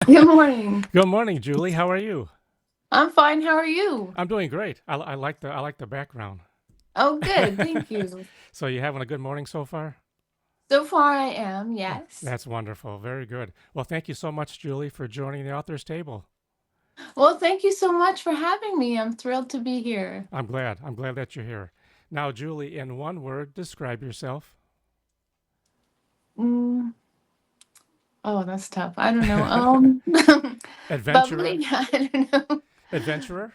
Good morning. Good morning, Julie. How are you? I'm fine. How are you? I'm doing great. I like the background. Oh, good. Thank you. So you having a good morning so far? So far, I am, yes. That's wonderful. Very good. Well, thank you so much, Julie, for joining the author's table. Well, thank you so much for having me. I'm thrilled to be here. I'm glad. I'm glad that you're here. Now, Julie, in one word, describe yourself. Mm, oh, that's tough. I don't know. Adventurer. Bubbly. I don't know. Adventurer.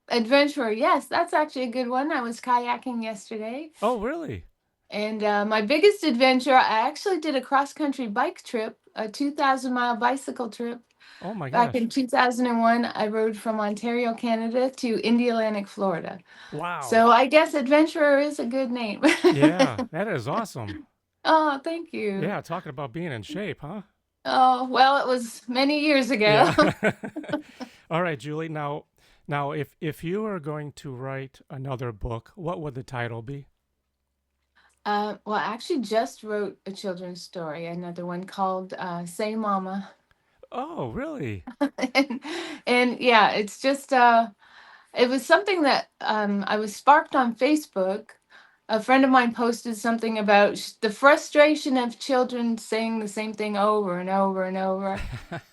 Adventurer. Yes, that's actually a good one. I was kayaking yesterday, Oh, really? and my biggest adventure, I actually did a cross country bike trip, a 2,000-mile bicycle trip. Oh my Back in gosh. 2001, I rode from Ontario, Canada to Indialantic, Florida. Wow. So I guess adventurer is a good name. Yeah, that is awesome. Oh, thank you. Yeah, talking about being in shape, huh? Oh, well, it was many years ago. Yeah. All right, Julie. Now, if you were going to write another book, what would the title be? Well, I actually just wrote a children's story, another one called Say Mama. Oh, really? and, and yeah, it's just it was something that I was sparked on Facebook. A friend of mine posted something about the frustration of children saying the same thing over and over and over.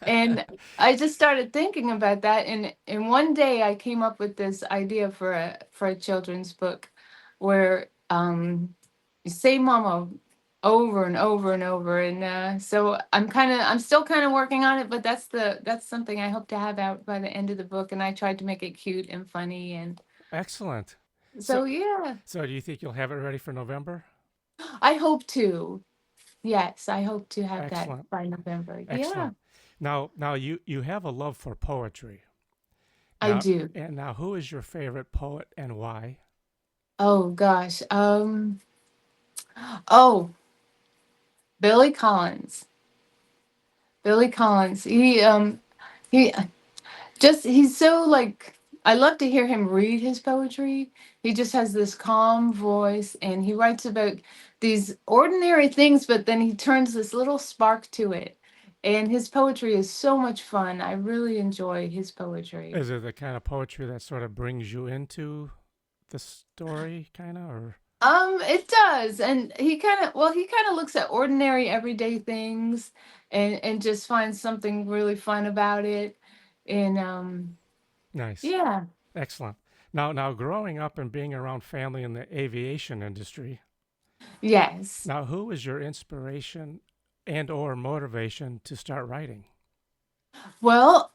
And I just started thinking about that, and one day I came up with this idea for a children's book where you say mama over and over and over, and so I'm still kind of working on it, but that's something I hope to have out by the end of the book, and I tried to make it cute and funny, and Excellent. So, so yeah, so do you think you'll have it ready for November? I hope to. Yes, I hope to have that Excellent. by November. Yeah, Excellent. Now you have a love for poetry. I Now, do. and now who is your favorite poet and why? Oh gosh. Oh, Billy Collins. Billy Collins. He he's so like, I love to hear him read his poetry. He just has this calm voice, and he writes about these ordinary things, but then he turns this little spark to it. And his poetry is so much fun. I really enjoy his poetry. Is it the kind of poetry that sort of brings you into the story, kind of, or? It does. And he kind of looks at ordinary everyday things and just finds something really fun about it. And Nice. yeah. Excellent. Now, growing up and being around family in the aviation industry, Yes. now who was your inspiration and or motivation to start writing? Well,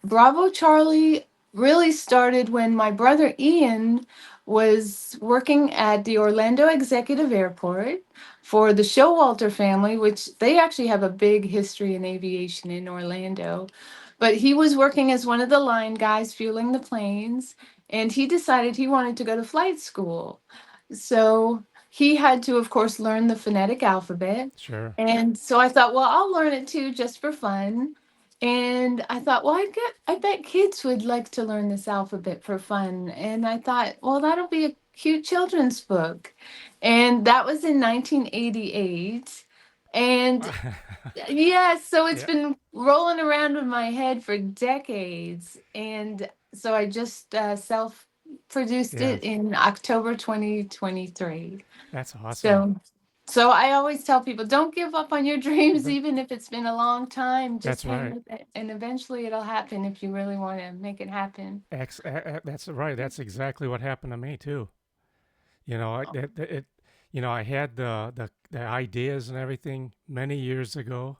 Bravo Charlie really started when my brother Ian was working at the Orlando Executive Airport for the Showalter family, which they actually have a big history in aviation in Orlando. But he was working as one of the line guys fueling the planes, and he decided he wanted to go to flight school. So he had to, of course, learn the phonetic alphabet. Sure. And so I thought, well, I'll learn it too just for fun. And I thought, well, I bet kids would like to learn this alphabet for fun. And I thought, well, that'll be a cute children's book. And that was in 1988. And yes, so it's Yeah. been rolling around in my head for decades. And so I just self produced Yeah. it in October 2023. That's awesome. So so I always tell people, don't give up on your dreams, Th- even if it's been a long time. Just That's hang right. with it, and eventually it'll happen if you really want to make it happen. That's right. That's exactly what happened to me too. You know, I had the ideas and everything many years ago,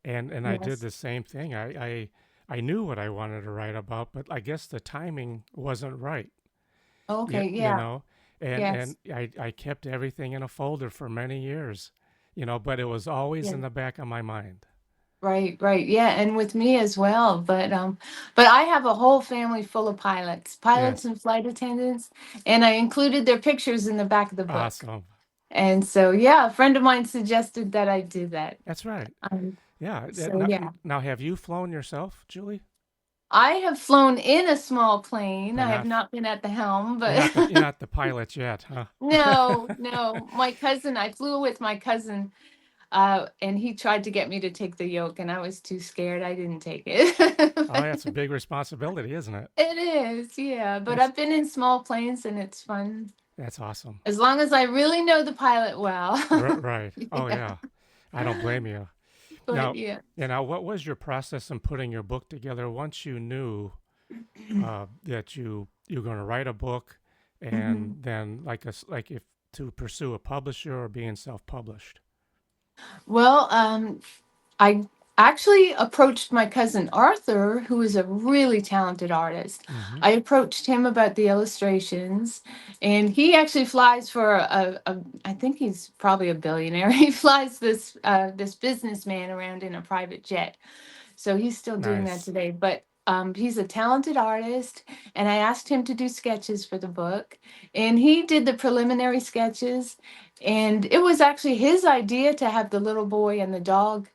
and I did Yes. the same thing. I knew what I wanted to write about, but I guess the timing wasn't right. Okay. You Yeah. know, and Yes. I kept everything in a folder for many years. But it was always Yeah. in the back of my mind. Right. Right. Yeah. And with me as well. But I have a whole family full of pilots Yes. and flight attendants, and I included their pictures in the back of the book. Awesome. And so, yeah, a friend of mine suggested that I do that. That's right. Um, Yeah. so yeah. Now, have you flown yourself, Julie? I have flown in a small plane. But I have not not been at the helm, but you're not the pilot yet, huh? no, no. My cousin, I flew with my cousin And he tried to get me to take the yoke, and I was too scared. I didn't take Oh, it. that's a big responsibility, isn't it? It is, yeah. But That's I've been in small planes, and it's fun that's awesome. as long as I really know the pilot well. Right. Oh Yeah, yeah. I don't blame you. but Now, yeah. what was your process in putting your book together once you knew that you're going to write a book, Mhm. and then like if to pursue a publisher or being self-published? Well, I actually approached my cousin Arthur, who is a really talented artist. Mm-hmm. I approached him about the illustrations, and he actually flies for I think he's probably a billionaire. He flies this businessman around in a private jet. So he's still doing that Nice. today. But he's a talented artist, and I asked him to do sketches for the book, and he did the preliminary sketches. And it was actually his idea to have the little boy and the dog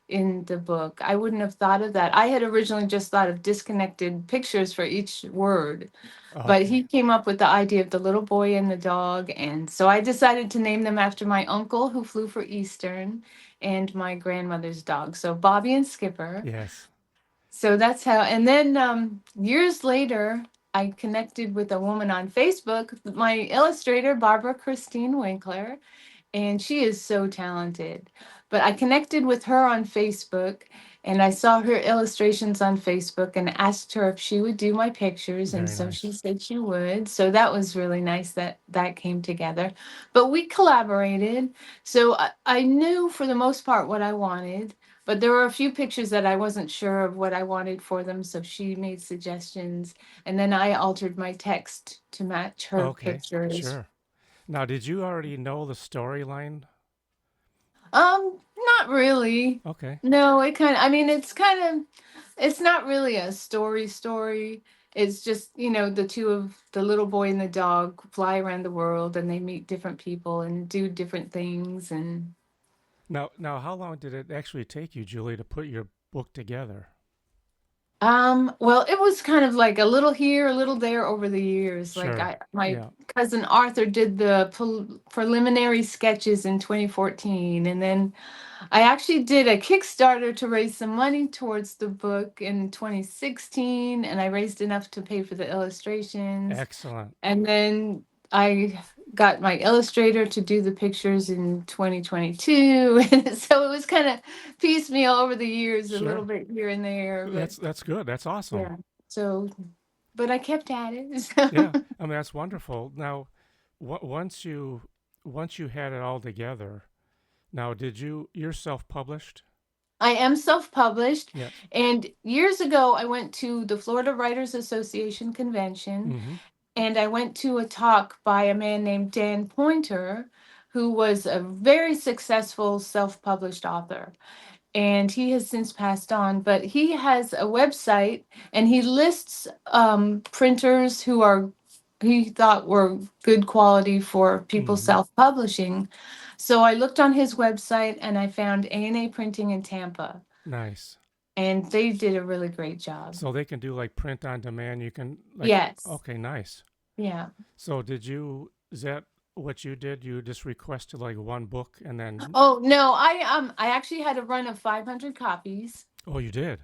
in the book. I wouldn't have thought of that. I had originally just thought of disconnected pictures for each word, but Okay. he came up with the idea of the little boy and the dog. And so I decided to name them after my uncle who flew for Eastern and my grandmother's dog. So Bobby and Skipper. Yes. So that's how, and then years later, I connected with a woman on Facebook, my illustrator, Barbara Christine Winkler, and she is so talented. But I connected with her on Facebook, and I saw her illustrations on Facebook and asked her if she would do my pictures, and Very so she nice. said she would. So that was really nice that that came together. But we collaborated, so I knew for the most part what I wanted. But there were a few pictures that I wasn't sure of what I wanted for them, so she made suggestions, and then I altered my text to match her Okay. pictures. Sure. Now, did you already know the storyline? Not really. Okay. No, it kind of, I mean, it's kind of, it's not really a story. It's just, the two of the little boy and the dog fly around the world and they meet different people and do different things. And, Now, how long did it actually take you, Julie, to put your book together? well, it was kind of like a little here, a little there over the years. Like Sure. my Yeah. cousin Arthur did the preliminary sketches in 2014, and then I actually did a Kickstarter to raise some money towards the book in 2016, and I raised enough to pay for the illustrations. Excellent. And then I got my illustrator to do the pictures in 2022. And so it was kind of piecemeal over the years, a little Sure. bit here and there. But That's good. That's awesome. yeah, so, but I kept at it. Yeah. So. I mean, that's wonderful. Now, once you had it all together, now you're self-published? I am self published. Yes. And years ago, I went to the Florida Writers Association convention, Mm-hmm. and I went to a talk by a man named Dan Pointer, who was a very successful self published author. And he has since passed on, but he has a website and he lists printers who are he thought were good quality for people Mm-hmm. self publishing. So I looked on his website and I found A&A Printing in Tampa, Nice. and they did a really great job. So they can do like print on demand. You can like, Yes. okay, nice. Yeah. So is that what you did? You just requested like one book and then, Oh, no, I actually had a run of 500 copies. oh, you did.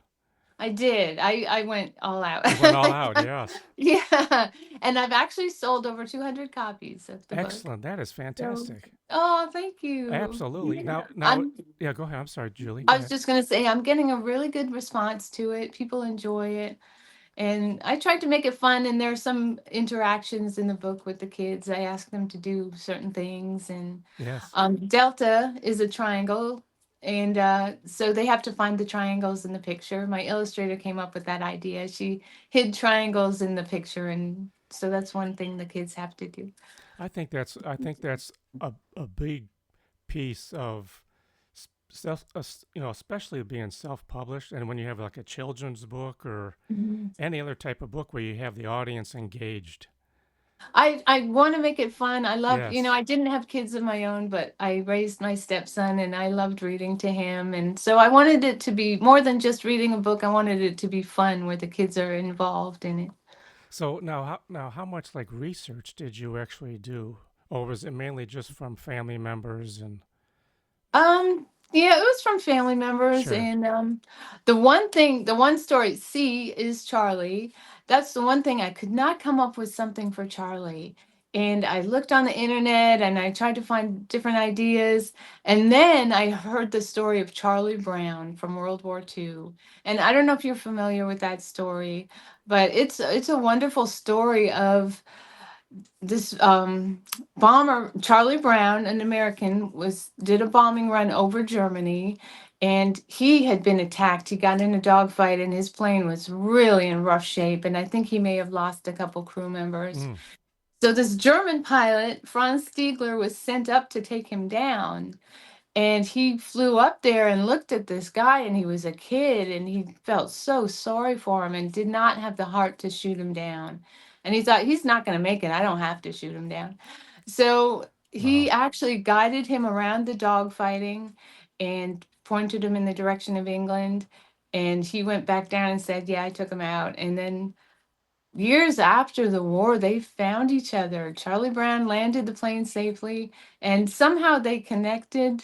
I did. I went all out. You went all out. Yes. Yeah. And I've actually sold over 200 copies of the book. Excellent. That is So, fantastic. oh, thank you. Absolutely. Yeah. Now, yeah, go ahead. I'm sorry, Julie. Go I was ahead. just going to say, I'm getting a really good response to it. People enjoy it. And I tried to make it fun, and there's some interactions in the book with the kids. I ask them to do certain things, and Yes. Delta is a triangle, and so they have to find the triangles in the picture. My illustrator came up with that idea. She hid triangles in the picture, and so that's one thing the kids have to do. I think that's a big piece of self, especially being self-published, and when you have like a children's book or Mhm. any other type of book where you have the audience engaged. I want to make it fun. I love, Yes. I didn't have kids of my own, but I raised my stepson and I loved reading to him. And so I wanted it to be more than just reading a book. I wanted it to be fun where the kids are involved in it. So now how much like research did you actually do, or was it mainly just from family members and? Um, Yeah, it was from family members, Sure. and the one story, C is Charlie. That's the one thing I could not come up with something for Charlie. And I looked on the internet and I tried to find different ideas. And then I heard the story of Charlie Brown from World War II. And I don't know if you're familiar with that story, but it's a wonderful story of this bomber Charlie Brown, an American, was did a bombing run over Germany, and he had been attacked. He got in a dogfight, and his plane was really in rough shape. And I think he may have lost a couple crew members. Mm. So this German pilot, Franz Stiegler, was sent up to take him down. And he flew up there and looked at this guy, and he was a kid, and he felt so sorry for him and did not have the heart to shoot him down. And he thought, he's not going to make it. I don't have to shoot him down. So he Wow. actually guided him around the dogfighting and pointed him in the direction of England. And he went back down and said, yeah, I took him out. And then years after the war, they found each other. Charlie Brown landed the plane safely, and somehow they connected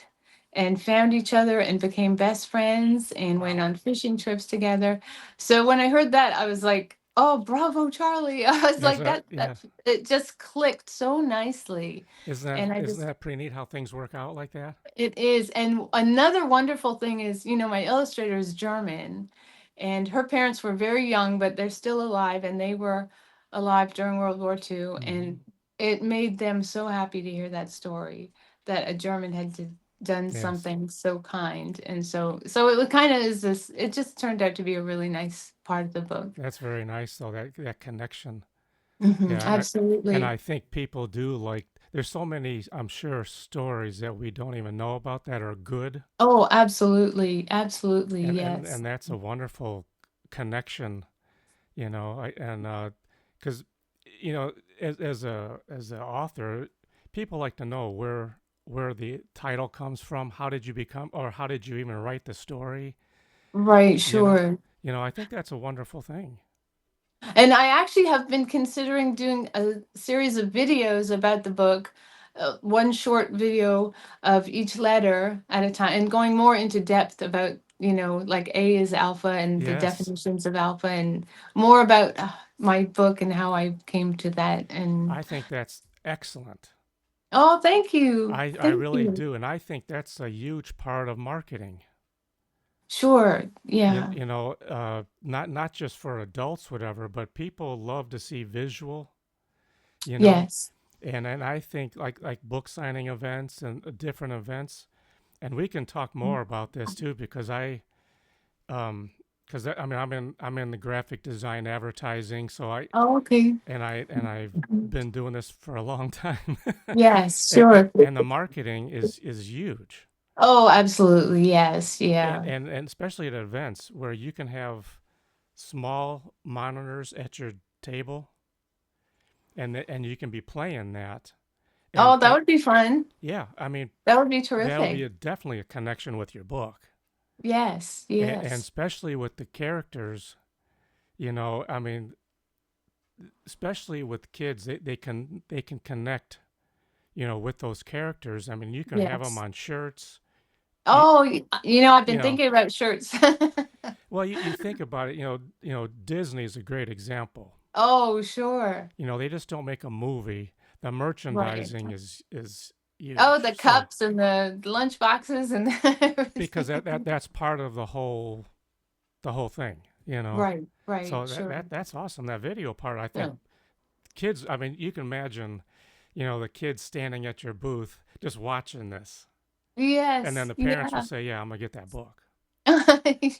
and found each other and became best friends and went Wow. on fishing trips together. So when I heard that, I was like, "Oh, bravo, Charlie!" I was Yes. like, "That Yeah. it just clicked so nicely," and I Isn't just that pretty neat how things work out like that? it is. And another wonderful thing is, my illustrator is German, and her parents were very young, but they're still alive, and they were alive during World War II. Hmm. And it made them so happy to hear that story that a German done Yes. something so kind. And so it kind of is this, it just turned out to be a really nice part of the book. That's very nice though, that connection. Yeah, and Absolutely. I think people do like. There's so many, I'm sure, stories that we don't even know about that are good, Oh, absolutely. Absolutely. Yes. and that's a wonderful connection, and because as an author, people like to know where the title comes from. How did you become, or how did you even write the story? Right. You know, Sure. I think that's a wonderful thing. And I actually have been considering doing a series of videos about the book, one short video of each letter at a time, and going more into depth about, like A is alpha and the Yes, definitions of alpha, and more about my book and how I came to that. And I think that's excellent. oh, thank you. I Thank really you. do, and I think that's a huge part of marketing. Sure. You, Yeah. you know, not just for adults, whatever, but people love to see visual. You know, Yes. and I think like book signing events and different events, and we can talk more about this too because um I mean I'm in the graphic design advertising, so Oh, okay. I've been doing this for a long time, Yes, and, sure. and the marketing is huge. Oh, absolutely. Yes. Yeah. And especially at events where you can have small monitors at your table and you can be playing that Oh, that and would be fun. yeah, I mean That would be that'll be terrific. definitely a connection with your book, Yes, and yes, especially with the characters. I mean, especially with kids, they can connect. With those characters. I mean, you can have them yes. on shirts. You Oh, I've you been know thinking about shirts. well, you think about it. Disney's a great example. Oh, sure. They just don't make a movie. The Right. merchandising is Oh, huge. the So cups and the lunch boxes and because everything. that's part of the whole thing. Right, right, So sure. that's awesome. That video part, I think Yeah. kids. I mean, you can imagine, the kids standing at your booth just watching this, and then Yes, the parents will yeah. say, "Yeah, I'm gonna get that book."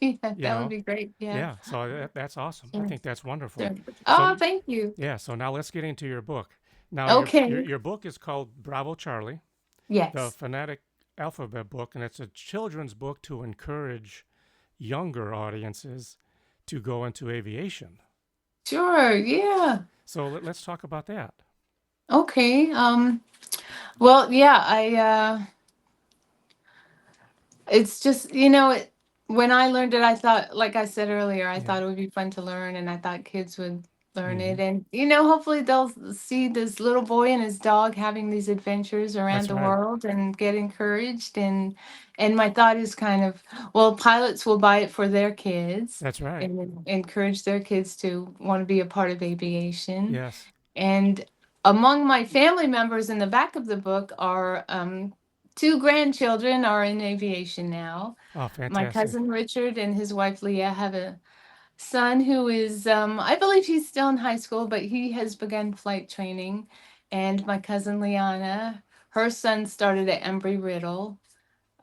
Yeah, You that would know, be great. Yeah. yeah. So that's awesome. I Sure, think that's wonderful. sure. So Oh, thank you. yeah. So now let's get into your book. Now your Okay. your book is called Bravo Charlie, the Yes. phonetic alphabet book, and it's a children's book to encourage younger audiences to go into aviation. Sure. Yeah. So let's talk about that. Okay. Well, yeah, it's just, when I learned it, I thought, like I said earlier, I Yeah. thought it would be fun to learn, and I thought kids would learn Mm-hmm. it. And, hopefully they'll see this little boy and his dog having these adventures around That's the right. world and get encouraged. And And my thought is kind of, well, pilots will buy it for their kids That's right. and encourage their kids to want to be a part of aviation. Yes. And among my family members in the back of the book are two grandchildren are in aviation now. Oh, My fantastic. cousin Richard and his wife Leah have a son who is, I believe he's still in high school, but he has begun flight training. And my cousin Liana, her son started at Embry Riddle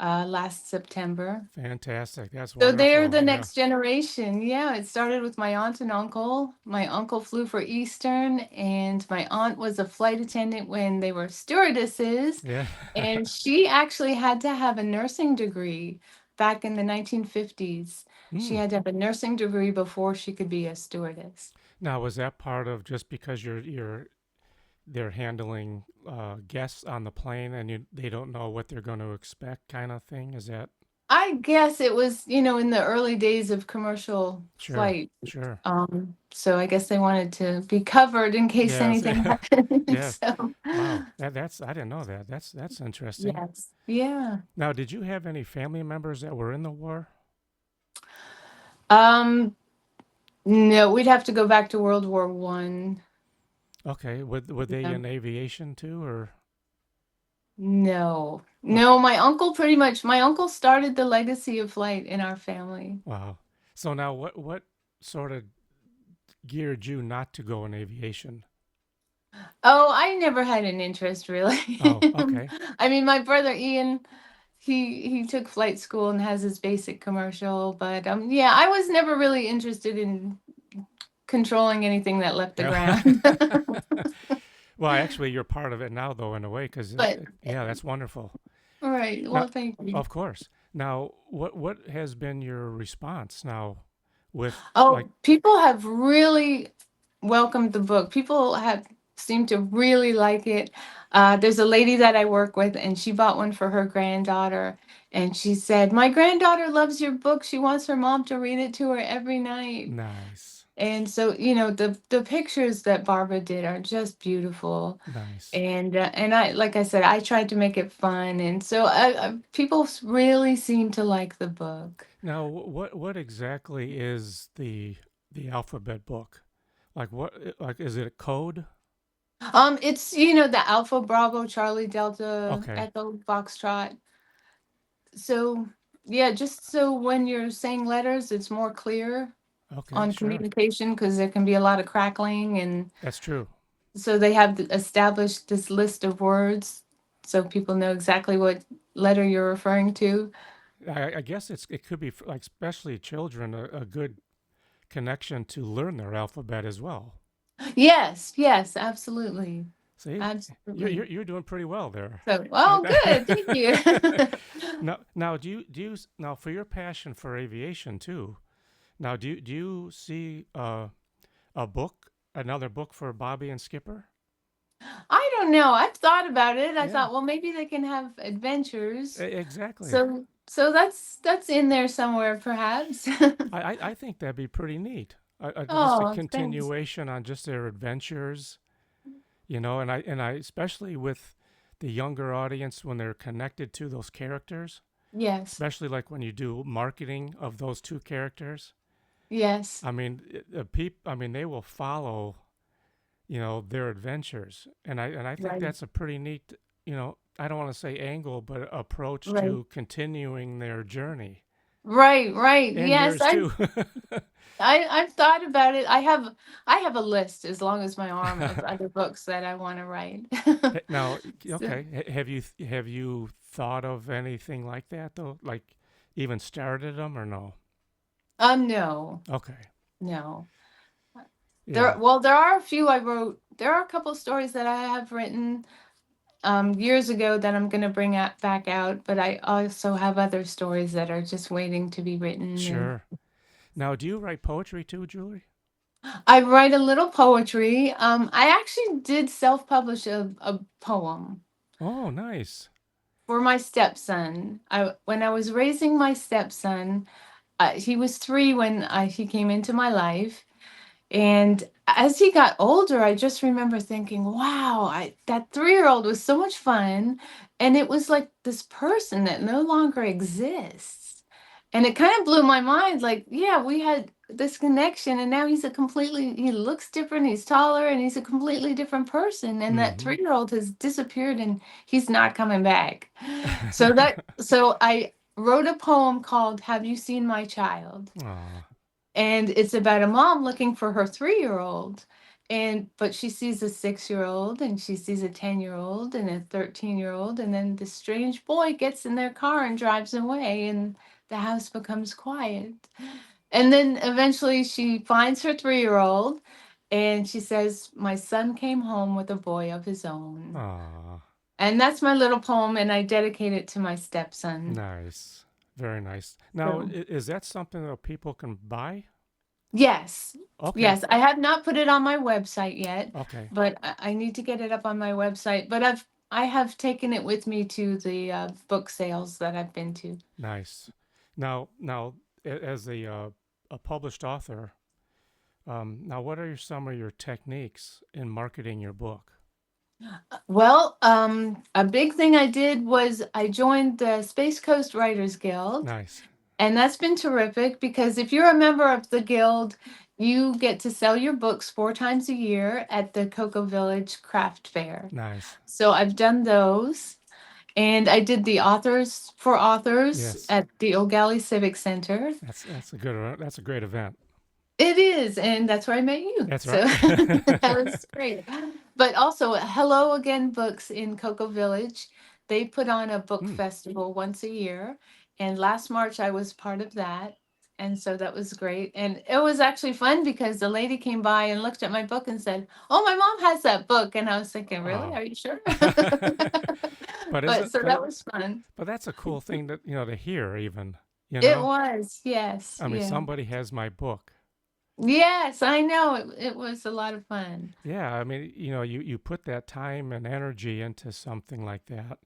last September. Fantastic. That's So they're wonderful. the Yeah. next generation. Yeah, it started with my aunt and uncle. My uncle flew for Eastern, and my aunt was a flight attendant when they were stewardesses. Yeah. And she actually had to have a nursing degree back in the 1950s. She Hmm. had to have a nursing degree before she could be a stewardess. Now, was that part of just because you're they're handling guests on the plane and they don't know what they're going to expect, kind of thing? Is that I guess it was, in the early days of commercial sure? flight. Sure. So I guess they wanted to be covered in case Yes. anything happened. Yes. So Wow. That's I didn't know that. That's interesting. yes. Yeah. Now, did you have any family members that were in the war? Um, no, we'd have to go back to World War One. Okay. Were they Yeah. in aviation too, or No. okay? No, my uncle started the legacy of flight in our family. Wow. So now, what sort of geared you not to go in aviation? Oh, I never had an interest really. Oh, okay. I mean, my brother Ian, he took flight school and has his basic commercial, but yeah, I was never really interested in controlling anything that left the Yeah. ground. Well, actually, you're part of it now, though, in a way, because But yeah, that's wonderful. all right, Now, well, thank you. of course. Now, what has been your response now with like Oh, people have really welcomed the book. People have seemed to really like it. There's a lady that I work with, and she bought one for her granddaughter. And she said, "My granddaughter loves your book. She wants her mom to read it to her every night." nice, And so, the pictures that Barbara did are just beautiful. nice? And I, like I said, I tried to make it fun, and so people really seem to like the book. Now, what exactly is the alphabet book? Like what? Like is it a code? It's the Alpha Bravo Charlie Delta Okay, Echo Foxtrot. So yeah, just so when you're saying letters, it's more clear okay, on sure. communication because there can be a lot of crackling, and That's true. so they have established this list of words so people know exactly what letter you're referring to. I guess it could be like especially children a good connection to learn their alphabet as well. Yes, yes, absolutely, See, absolutely. you're doing pretty well there. So, oh, good, thank you. Now now for your passion for aviation too? Now do you see a book, another book for Bobby and Skipper? I don't know. I've thought about it. I Yeah, thought, well, maybe they can have adventures. exactly. So that's in there somewhere, perhaps. I think that'd be pretty neat. Just a Oh, thanks. continuation on just their adventures, you know, and I especially with the younger audience when they're connected to those characters, Yes, especially like when you do marketing of those two characters. yes, I mean, I mean, they will follow, their adventures, and I think right, that's a pretty neat, I don't want to say angle, but approach right, to continuing their journey right, right. and Yes, yours too. I've thought about it. I have a list as long as my arm of other books that I want to write. Now, So, okay, have you thought of anything like that though? Like even started them or no? no, Okay, no. yeah, There are a few I wrote. There are a couple stories that I have written years ago that I'm gonna bring back out, but I also have other stories that are just waiting to be written. And sure. Now, do you write poetry too, Julie? I write a little poetry. I actually did self-publish a poem Oh, nice. for my stepson. When I was raising my stepson, he was 3 when he came into my life. And as he got older, I just remember thinking, wow, that 3-year-old was so much fun. And it was like this person that no longer exists. And it kind of blew my mind. Like, yeah, we had this connection, and now he looks different. He's taller, and he's a completely different person. And that Mm-hmm. 3-year-old has disappeared, and he's not coming back. So I wrote a poem called Have You Seen My Child? Aw, And it's about a mom looking for her 3-year-old, and but she sees a 6-year-old, and she sees a 10-year-old and a 13-year-old, and then the strange boy gets in their car and drives away, and the house becomes quiet. And then eventually she finds her 3-year-old, and she says, my son came home with a boy of his own. aw, And that's my little poem, and I dedicate it to my stepson. nice. Very nice. Now, So is that something that people can buy? yes. Okay, Yes, I have not put it on my website yet, okay, but I need to get it up on my website. But I have taken it with me to the book sales that I've been to. nice. Now, as a published author, now what are some of your techniques in marketing your book? Well, a big thing I did was I joined the Space Coast Writers Guild, Nice, and that's been terrific because if you're a member of the guild, you get to sell your books 4 times a year at the Cocoa Village Craft Fair. nice. So I've done those. And I did the Authors for Authors Yes, at the O'Galley Civic Center. that's a great event. It is, and that's where I met you. That's So right. that was great. But also, Hello Again Books in Cocoa Village. They put on a book Hmm. festival once a year. And last March, I was part of that. And so that was great. And it was actually fun because the lady came by and looked at my book and said, oh, my mom has that book. And I was thinking, really? Oh. Are you sure? but But isn't so that was fun. but that's a cool thing to hear even, you It know? was, yes, I mean, yeah. somebody has my book. Yes, I know. It was a lot of fun. Yeah, I mean, you put that time and energy into something like that,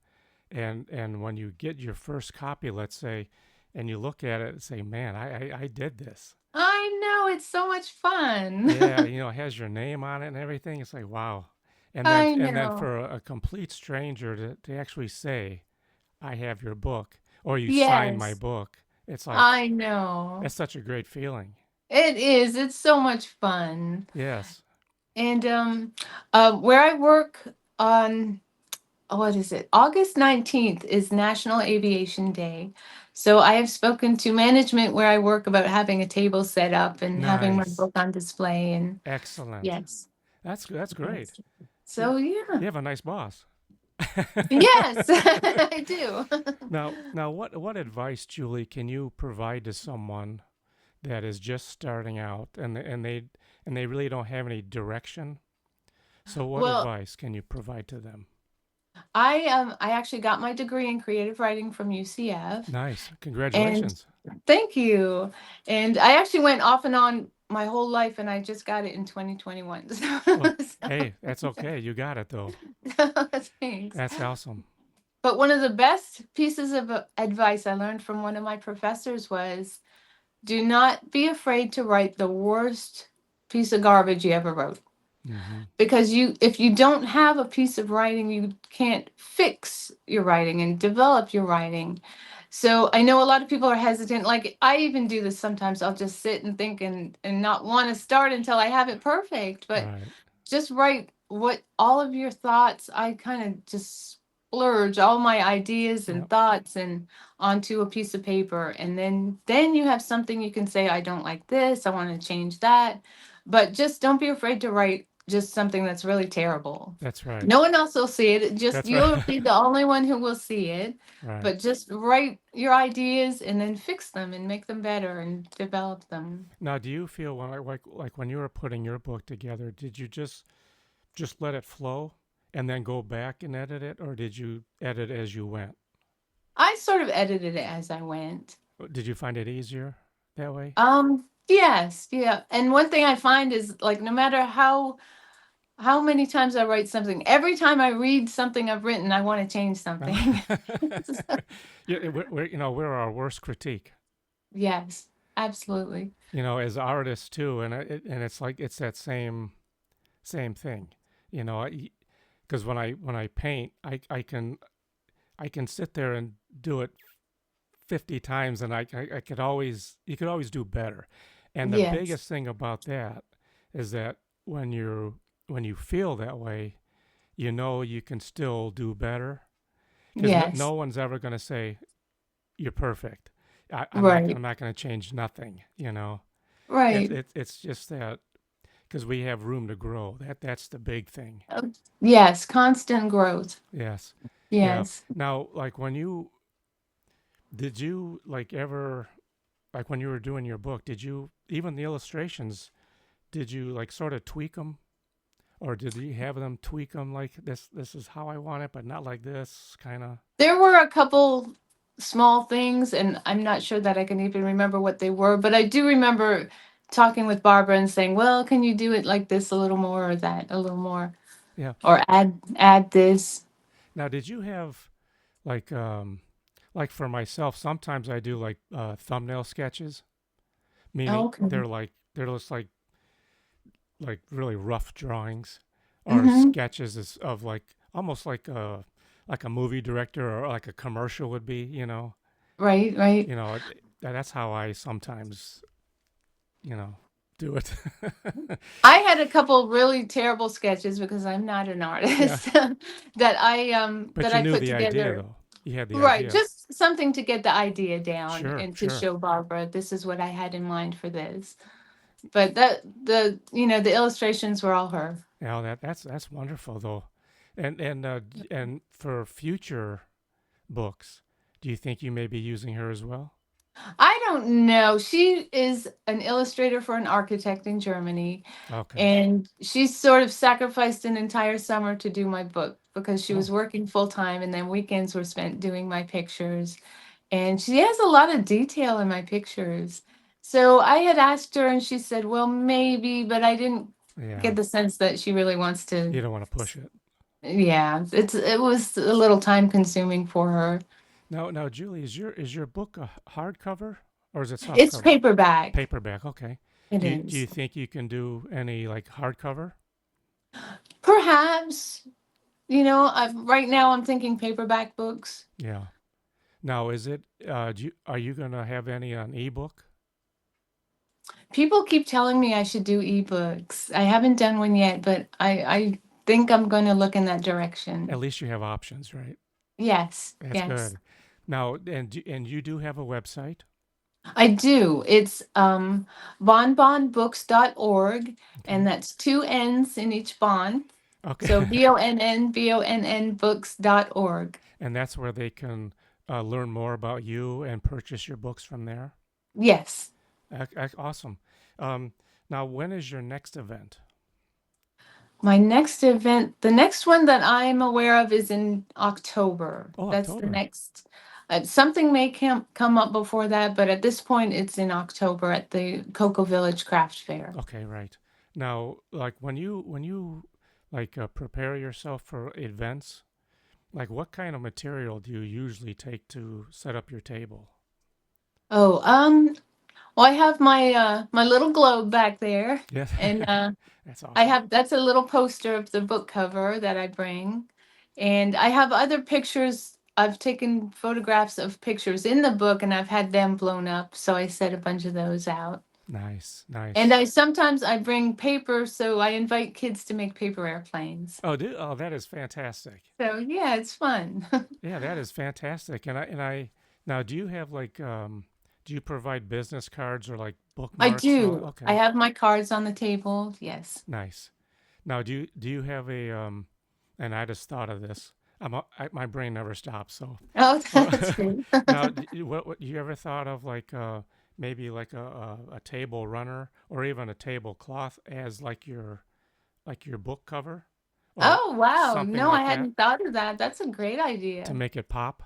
and when you get your first copy, let's say, and you look at it and say, "Man, I did this." I know, it's so much fun. Yeah, it has your name on it and everything. It's like, wow. I And then know. for a complete stranger to actually say, "I have your book," or "You signed my Yes, book," it's like I know. that's such a great feeling. It is. It's so much fun. Yes. And where I work on what is it? August 19th is National Aviation Day. So I have spoken to management where I work about having a table set up and having my Nice. book on display and Excellent. yes. That's great. Yes. You, So yeah. you have a nice boss. Yes, I do. now, what advice, Julie, can you provide to someone that is just starting out and they really don't have any direction? So, what Well, advice can you provide to them? I actually got my degree in creative writing from UCF, Nice, and congratulations. thank you. And I actually went off and on my whole life, and I just got it in 2021. Well, So, hey, that's okay. You got it though. thanks. That's awesome. But one of the best pieces of advice I learned from one of my professors was do not be afraid to write the worst piece of garbage you ever wrote. Mm-hmm. Because if you don't have a piece of writing, you can't fix your writing and develop your writing. So I know a lot of people are hesitant. Like I even do this sometimes. I'll just sit and think and not want to start until I have it perfect. But Right. just write what all of your thoughts. I kind of just splurge all my ideas and Yep. thoughts and onto a piece of paper, and then you have something you can say, I don't like this, I want to change that. But just don't be afraid to write just something that's really terrible. That's right. No one else will see it. Just That's right. you'll be the only one who will see it. right. But just write your ideas and then fix them and make them better and develop them. Now, do you feel when like when you were putting your book together, did you just let it flow and then go back and edit it, or did you edit as you went? I sort of edited it as I went. Did you find it easier that way? Yes, yeah. And one thing I find is like no matter how many times I write something, every time I read something I've written, I want to change something. yeah, we're our worst critique. Yes, absolutely. As artists too, and it's like it's that same thing. Because when I paint, I can I can sit there and do it 50 times, and I could always you could always do better. And the Yes. biggest thing about that is that when you when you feel that way, you know you can still do better because no Yes. one's ever going to say you're perfect. Right. I'm not going to change nothing. You know, Right. it's just that because we have room to grow. That's the big thing. Yes. Constant growth. Yes, yeah. Yes. Now, like when you did you like ever like when you were doing your book, did you even the illustrations? Did you like sort of tweak them, or did you have them tweak them like this? This is how I want it, but not like this kind of. There were a couple small things, and I'm not sure that I can even remember what they were, but I do remember talking with Barbara and saying, "Well, can you do it like this a little more, or that a little more, Yeah. or add this?" Now, did you have like for myself? Sometimes I do like thumbnail sketches, meaning Okay. they're just like really rough drawings or Mm-hmm. sketches of like almost like a movie director or like a commercial would be. Right. Right. That's how I sometimes you know do it. I had a couple really terrible sketches because I'm not an Yeah, artist that but you I knew put the idea together. though. You had the Right, idea. just something to get the idea down Sure, and to sure. show Barbara this is what I had in mind for this. But the illustrations were all her. Yeah, that's wonderful though. And for future books, do you think you may be using her as well? I don't know. She is an illustrator for an architect in Germany, Okay. and she sort of sacrificed an entire summer to do my book because she Oh, was working full time and then weekends were spent doing my pictures. And she has a lot of detail in my pictures. So I had asked her and she said, "Well, maybe," but I didn't yeah. get the sense that she really wants to. You don't want to push it. Yeah, it was a little time consuming for her. Now, Julie, is your book a hardcover or is it soft It's cover? paperback. Paperback. Okay. It Do you is. think you can do any like hardcover? Perhaps, right now I'm thinking paperback books. Yeah. Now, is it? Are you gonna have any on ebook? People keep telling me I should do ebooks. I haven't done one yet, but I think I'm going to look in that At direction. least you have options, right? Yes, That's yes. good. Now, and you do have a website. I do. It's bonbonbooks.org, and Okay. that's two N's in each bon. Okay. So BONN books.org. And that's where they can learn more about you and purchase your books from there. Yes. Awesome. Um, Now, when is your next event? My next event, the next one that I'm aware of is in October. Oh, That's the October. next. Something may come up before that, but at this point, it's in October at the Cocoa Village Craft Fair. Okay, right. Now, like when you like prepare yourself for events, like what kind of material do you usually take to set up your table? Oh, well, I have my little globe back there, Yes, and that's I awesome. have that's a little poster of the book cover that I bring. And I have other pictures. I've taken photographs of pictures in the book and I've had them blown up, so I set a bunch of those out. Nice, And nice. I sometimes I bring paper, so I invite kids to make paper airplanes. Oh, that is fantastic. So yeah, it's fun. Yeah, that is fantastic. And I now do you have like do you provide business cards or like I bookmarks and all that? do. I Okay. have my cards on the table. Yes. Nice. Now do you have a and I just thought of this. My brain never stops. So Oh, uh, that's great. now what you ever thought of like maybe like a table runner or even a tablecloth as like your book cover or Oh, wow. something No, I like that hadn't thought of that. That's a great to idea. make it pop?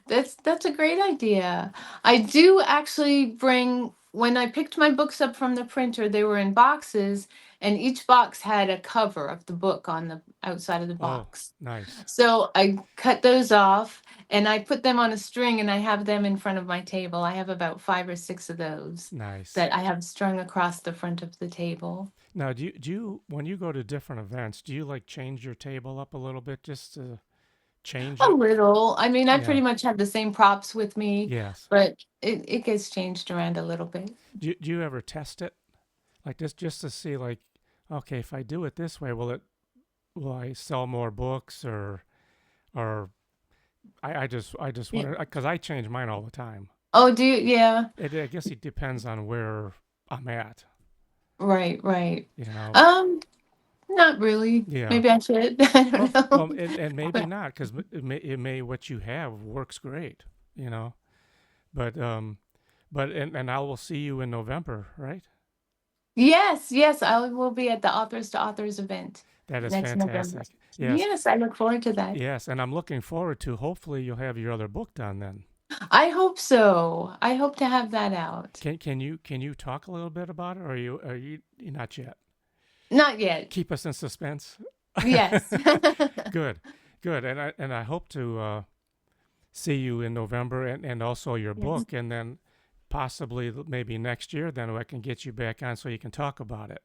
That's a great idea. I do actually bring when I picked my books up from the printer, they were in boxes and each box had a cover of the book on the outside of the Oh, box. nice. So I cut those off and I put them on a string and I have them in front of my table. I have about 5 or 6 of those Nice. that I have strung across the front of the table. Now, do you when you go to different events, do you like change your table up a little bit just to change A it? little. I mean, I Yeah. pretty much have the same props with me, Yes. but it gets changed around a little bit. Do you ever test it like this just to see like, okay, if I do it this way, will I sell more books or I just Yeah. wonder because I change mine all the time. Oh, do you? Yeah. I guess it depends on where I'm at. Right, right. You know. Um, Not really. Yeah. Maybe I should. I Well, don't know. and maybe But not because it may what you have works great. You know. But and I will see you in November, right? yes, yes, I will be at the Authors to Authors event That is next November. fantastic. Yes. Yes, I look forward to that. Yes, and I'm looking forward to hopefully you'll have your other book done then. I hope so. I hope to have that out. Can you talk a little bit about it, or are you not yet? Not yet. Keep us in suspense. Yes. Good, good, and I hope to see you in November and also your Yes. book, and then possibly maybe next year then I can get you back on so you can talk about it.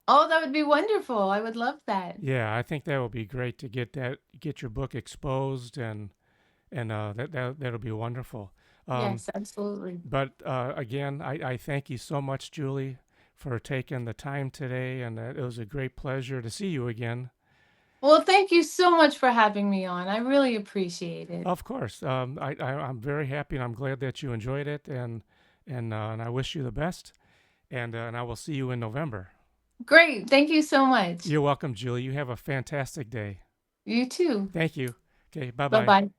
Oh, that would be wonderful. I would love that. Yeah, I think that would be great to get your book exposed and that'll be wonderful. Um, Yes, absolutely. but again, I thank you so much, Julie, for taking the time today, and it was a great pleasure to see you again. Well, thank you so much for having me on. I really appreciate it. Of course, I'm very happy, and I'm glad that you enjoyed it, and I wish you the best, and I will see you in November. Great. Thank you so much. You're welcome, Julie. You have a fantastic day. You too. Thank you. Okay, bye Bye bye. bye.